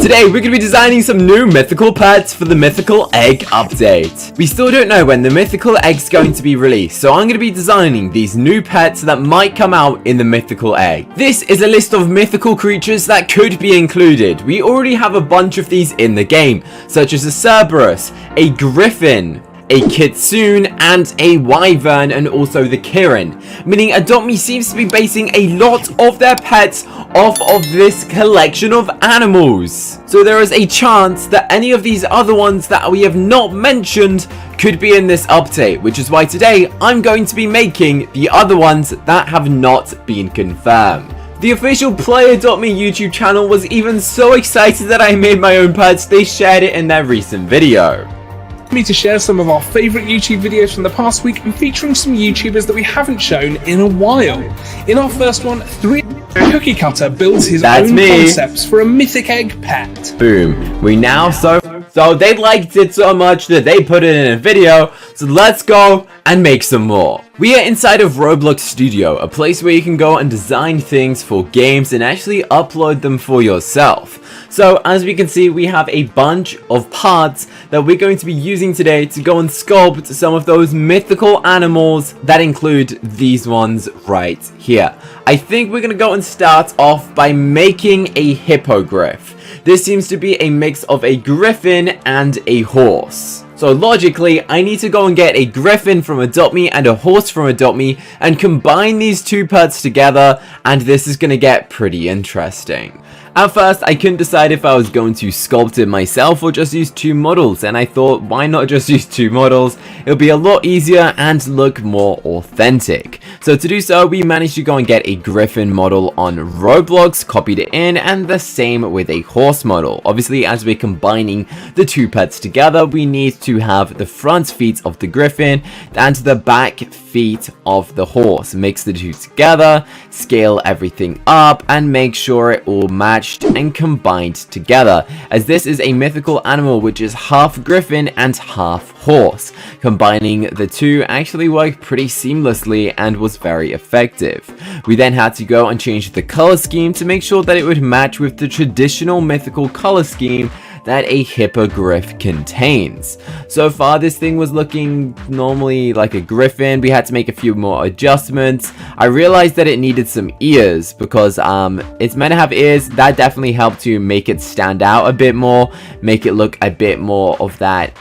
today we're going to be designing some new mythical pets for the mythical egg update. We still don't know when the mythical egg's going to be released, so I'm going to be designing these new pets that might come out in the mythical egg. This is a list of mythical creatures that could be included. We already have a bunch of these in the game, such as a Cerberus, a Griffin, a Kitsune, and a Wyvern, and also the Kirin, meaning Adopt Me seems to be basing a lot of their pets off of this collection of animals. So there is a chance that any of these other ones that we have not mentioned could be in this update, which is why today I'm going to be making the other ones that have not been confirmed. The official Play.me YouTube channel was even so excited that I made my own pets, they shared it in their recent video. Me to share some of our favourite YouTube videos from the past week and featuring some YouTubers that we haven't shown in a while. In our first one, Cookie Cutter builds his own concepts for a mythic egg pet. Boom. We now so they liked it so much that they put it in a video, so let's go and make some more. We are inside of Roblox Studio, a place where you can go and design things for games and actually upload them for yourself. So as we can see, we have a bunch of parts that we're going to be using today to go and sculpt some of those mythical animals that include these ones right here. I think we're going to go and start off by making a Hippogriff. This seems to be a mix of a griffin and a horse. So logically, I need to go and get a griffin from Adopt Me and a horse from Adopt Me and combine these two pets together, and this is going to get pretty interesting. At first, I couldn't decide if I was going to sculpt it myself or just use two models, and I thought, why not just use two models? It'll be a lot easier and look more authentic. So to do so, we managed to go and get a griffin model on Roblox, copied it in, and the same with a horse model. Obviously, as we're combining the two pets together, we need to have the front feet of the griffin and the back feet of the horse. Mix the two together, scale everything up, and make sure it all matches and combined together, as this is a mythical animal which is half griffin and half horse. Combining the two actually worked pretty seamlessly and was very effective. We then had to go and change the color scheme to make sure that it would match with the traditional mythical color scheme that a Hippogriff contains. So far this thing was looking normally like a griffin. We had to make a few more adjustments. I realized that it needed some ears because it's meant to have ears. That definitely helped to make it stand out a bit more, make it look a bit more of that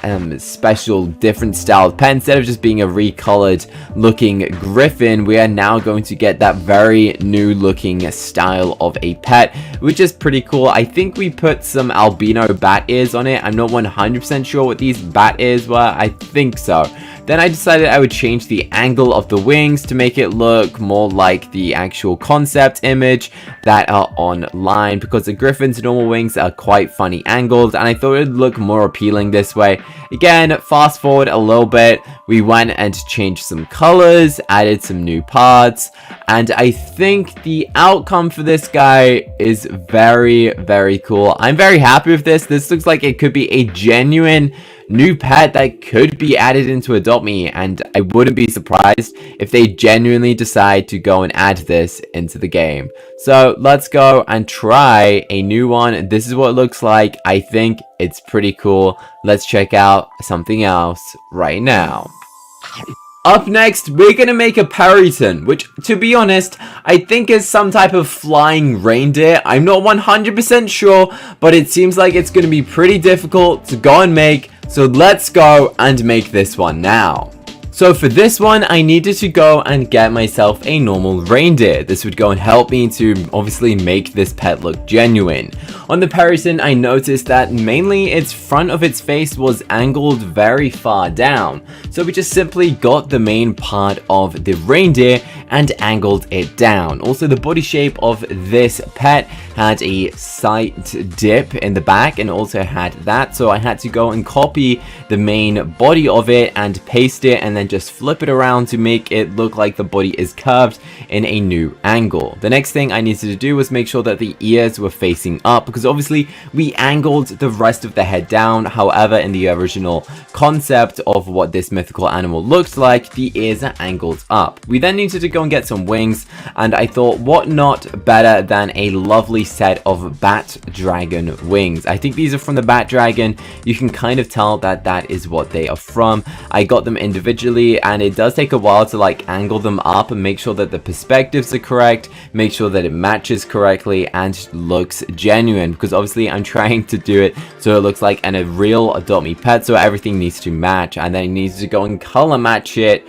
special different style pet. Instead of just being a recolored looking griffin, we are now going to get that very new looking style of a pet, which is pretty cool. I think we put some albino bat ears on it. I'm not 100% sure what these bat ears were. I think so. Then I decided I would change the angle of the wings to make it look more like the actual concept image that are online, because the griffin's normal wings are quite funny angled, and I thought it would look more appealing this way. Again, fast forward a little bit, we went and changed some colors, added some new parts, and I think the outcome for this guy is very, very cool. I'm very happy with this. This looks like it could be a genuine new pet that could be added into Adopt Me, and I wouldn't be surprised if they genuinely decide to go and add this into the game. So let's go and try a new one. This is what it looks like. I think it's pretty cool. Let's check out something else right now. Up next, we're gonna make a Peryton, which, to be honest, I think is some type of flying reindeer. I'm not 100% sure, but it seems like it's gonna be pretty difficult to go and make, so let's go and make this one now. So for this one, I needed to go and get myself a normal reindeer. This would go and help me to obviously make this pet look genuine. On the Peryton, I noticed that mainly its front of its face was angled very far down. So we just simply got the main part of the reindeer and angled it down. Also, the body shape of this pet had a side dip in the back and also had that. So I had to go and copy the main body of it and paste it and then then just flip it around to make it look like the body is curved in a new angle. The next thing I needed to do was make sure that the ears were facing up, because obviously we angled the rest of the head down. However, in the original concept of what this mythical animal looks like, the ears are angled up. We then needed to go and get some wings, and I thought what not better than a lovely set of bat dragon wings. I think these are from the bat dragon. You can kind of tell that that is what they are from. I got them individually, and it does take a while to like angle them up and make sure that the perspectives are correct, make sure that it matches correctly and looks genuine, because obviously I'm trying to do it so it looks like a real Adopt Me pet, so everything needs to match, and then it needs to go and color match it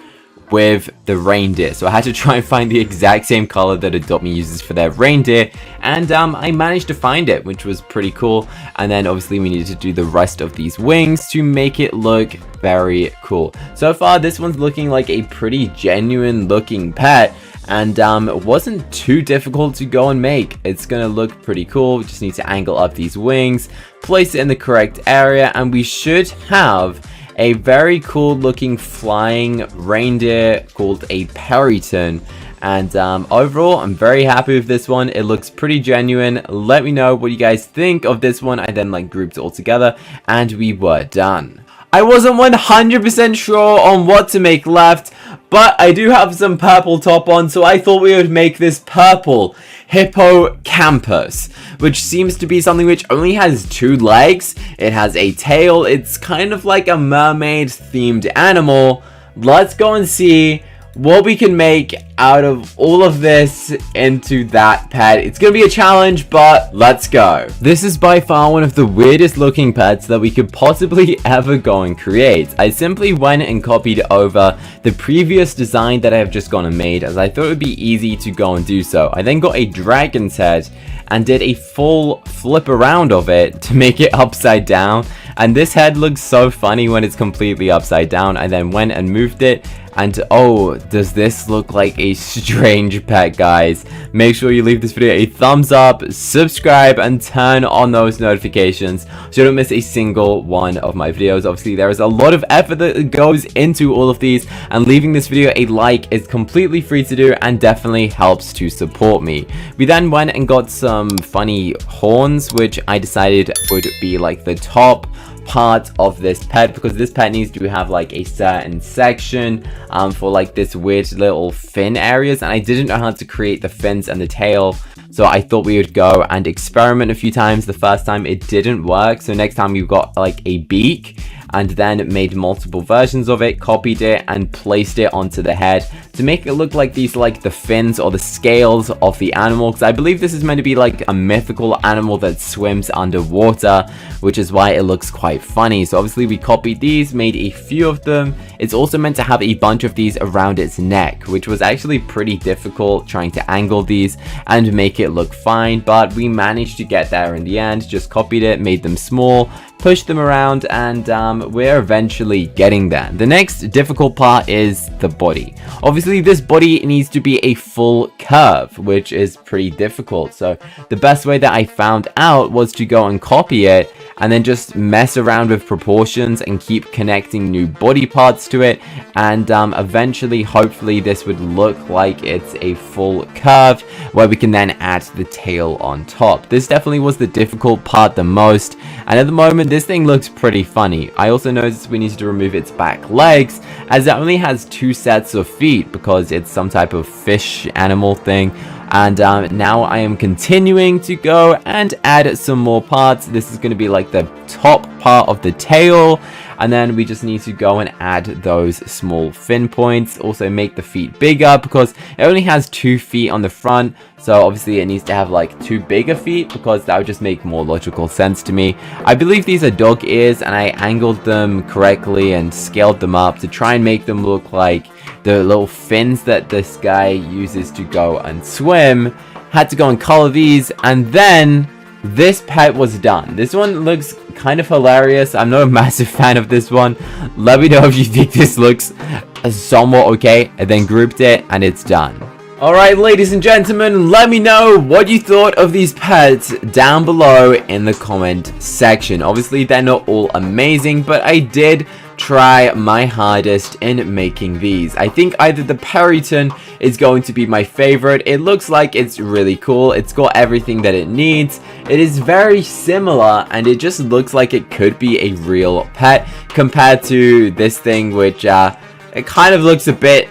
with the reindeer. So I had to try and find the exact same color that Adopt Me uses for their reindeer, and I managed to find it, which was pretty cool. And then obviously we needed to do the rest of these wings to make it look very cool. So far this one's looking like a pretty genuine looking pet, and it wasn't too difficult to go and make. It's gonna look pretty cool. We just need to angle up these wings, place it in the correct area, and we should have a very cool looking flying reindeer called a Periton. And overall, I'm very happy with this one. It looks pretty genuine. Let me know what you guys think of this one. I then like grouped it all together, and we were done. I wasn't 100% sure on what to make left, but I do have some purple top on, so I thought we would make this purple Hippocampus, which seems to be something which only has 2 legs. It has a tail. It's kind of like a mermaid themed animal. Let's go and see what we can make out of all of this into that pet. It's gonna be a challenge, but let's go. This is by far one of the weirdest looking pets that we could possibly ever go and create. I simply went and copied over the previous design that I have just gone and made, as I thought it would be easy to go and do so. I then got a dragon's head and did a full flip around of it to make it upside down, and this head looks so funny when it's completely upside down. I then went and moved it, and oh, does this look like a strange pet, guys. Make sure you leave this video a thumbs up, subscribe, and turn on those notifications so you don't miss a single one of my videos. Obviously, there is a lot of effort that goes into all of these, and leaving this video a like is completely free to do and definitely helps to support me. We then went and got some funny horns, which I decided would be like the top part of this pet, because this pet needs to have like a certain section for like this weird little fin areas, and I didn't know how to create the fins and the tail, so I thought we would go and experiment a few times. The first time it didn't work, so next time we've got like a beak, and then made multiple versions of it, copied it, and placed it onto the head to make it look like these, like the fins or the scales of the animal, because I believe this is meant to be like a mythical animal that swims underwater, which is why it looks quite funny. So obviously we copied these, made a few of them. It's also meant to have a bunch of these around its neck, which was actually pretty difficult trying to angle these and make it look fine, but we managed to get there in the end. Just copied it, made them small, pushed them around, and we're eventually getting there. The next difficult part is the body. Obviously this body needs to be a full curve, which is pretty difficult, so the best way that I found out was to go and copy it and then just mess around with proportions and keep connecting new body parts to it, and eventually hopefully this would look like it's a full curve where we can then add the tail on top. This definitely was the difficult part the most, and at the moment this thing looks pretty funny. I also noticed we needed to remove its back legs, as it only has 2 sets of feet because it's some type of fish animal thing. And now I am continuing to go and add some more parts. This is going to be like the top part of the tail, and then we just need to go and add those small fin points. Also make the feet bigger because it only has 2 feet on the front, so obviously it needs to have like 2 bigger feet, because that would just make more logical sense to me. I believe these are dog ears, and I angled them correctly and scaled them up to try and make them look like the little fins that this guy uses to go and swim. Had to go and color these, and then this pet was done. This one looks kind of hilarious. I'm not a massive fan of this one. Let me know if you think this looks somewhat okay. And then grouped it, and it's done. Alright, ladies and gentlemen, let me know what you thought of these pets down below in the comment section. Obviously they're not all amazing, but I did try my hardest in making these. I think either the Periton is going to be my favorite. It looks like it's really cool. It's got everything that it needs. It is very similar, and it just looks like it could be a real pet compared to this thing, which it kind of looks a bit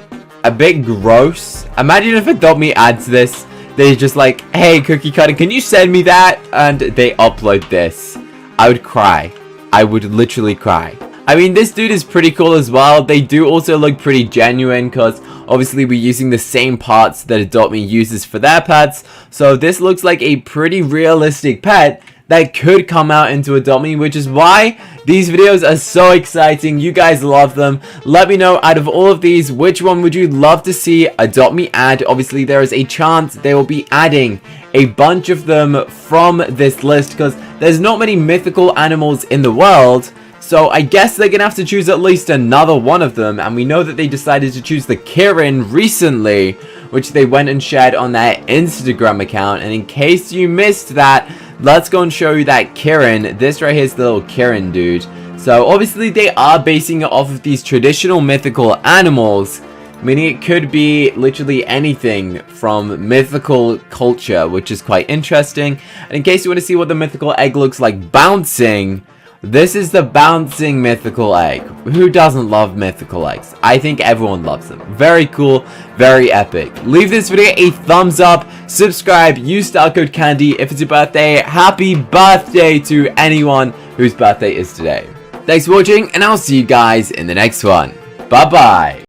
gross. Imagine if Adopt Me adds this. They're just like, hey, Cookie Cutter, can you send me that? And they upload this. I would cry. I would literally cry. I mean, this dude is pretty cool as well. They do also look pretty genuine because obviously we're using the same parts that Adopt Me uses for their pets. So this looks like a pretty realistic pet that could come out into Adopt Me, which is why these videos are so exciting. You guys love them. Let me know, out of all of these, which one would you love to see Adopt Me add? Obviously, there is a chance they will be adding a bunch of them from this list because there's not many mythical animals in the world. So I guess they're gonna have to choose at least another one of them, and we know that they decided to choose the Kirin recently, which they went and shared on their Instagram account. And in case you missed that, let's go and show you that Kirin. This right here is the little Kirin dude. So obviously they are basing it off of these traditional mythical animals, meaning it could be literally anything from mythical culture, which is quite interesting. And in case you want to see what the mythical egg looks like bouncing, this is the bouncing mythical egg. Who doesn't love mythical eggs? I think everyone loves them. Very cool, very epic. Leave this video a thumbs up, subscribe, use star code CANDY if it's your birthday. Happy birthday to anyone whose birthday is today. Thanks for watching, and I'll see you guys in the next one. Bye bye.